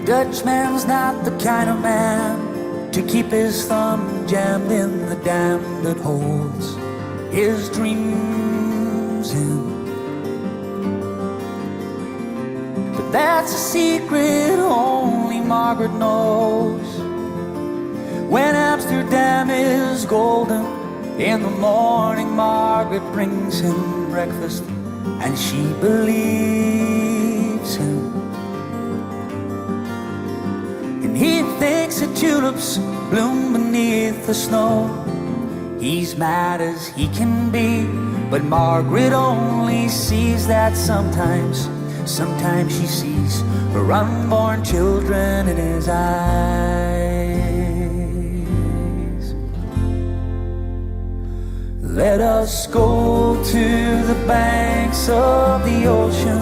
Dutchman's not the kind of man to keep his thumb jammed in the dam that holds his dreams in. But that's a secret only Margaret knows. When Amsterdam is golden, in the morning Margaret brings him breakfast, and she believes him. And he thinks that tulips bloom beneath the snow. He's mad as he can be, but Margaret only sees that sometimes she sees her unborn children in his eyes. Let us go to the banks of the ocean,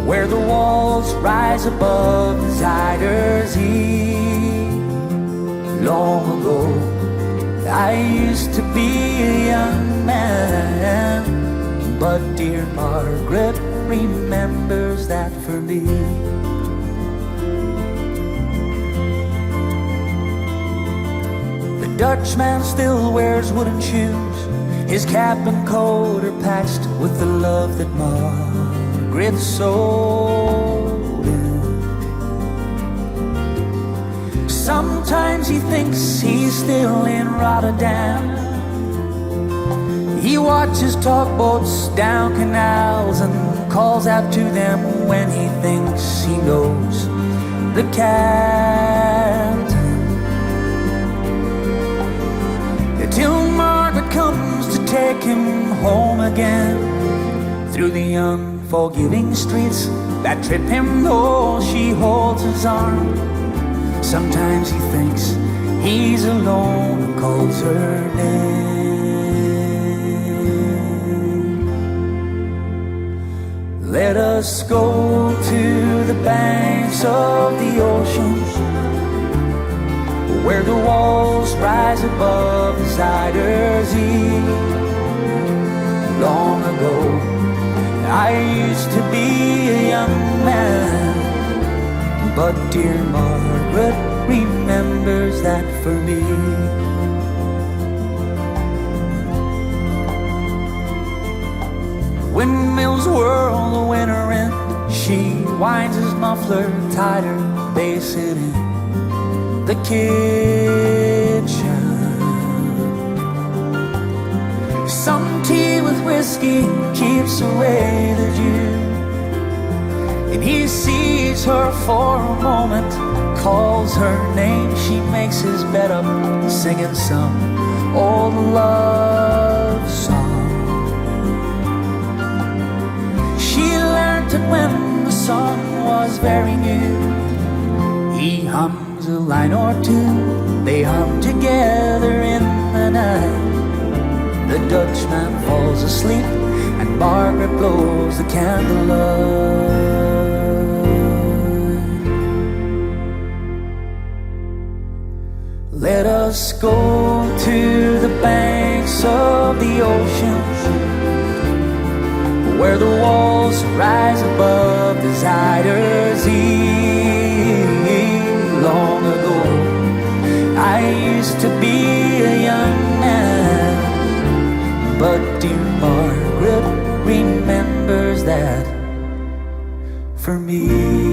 where the walls rise above the Zuider Zee. Long ago, I used to be a young man, but dear Margaret remembers that for me. The Dutchman still wears wooden shoes. His cap and coat are patched with the love that Margaret sewed in. Sometimes he thinks he's still in Rotterdam. He watches tugboats down canals and calls out to them when he thinks he knows the captain. Till Margaret comes to take him home again, through the unforgiving streets that trip him though she holds his arm. Sometimes he thinks he's alone and calls her name. Let us go to the banks of the ocean, where the walls rise above the Zuider Zee. Long ago, I used to be a young man, but dear Margaret remembers that for me. Windmills whirl the winter in. She winds his muffler tighter, they sit in the kitchen. Some tea with whiskey keeps away the dew, and he sees her for a moment, calls her name. She makes his bed up, singing some old love song. She learned it when the song was very new. He hums a line or two, they hum together in the night. The Dutchman falls asleep, and Margaret blows the candlelight. Let us go to the banks of the ocean, where the walls rise above the Zuider Zee. Long ago, I used to be a young man, but dear Margaret remembers that for me.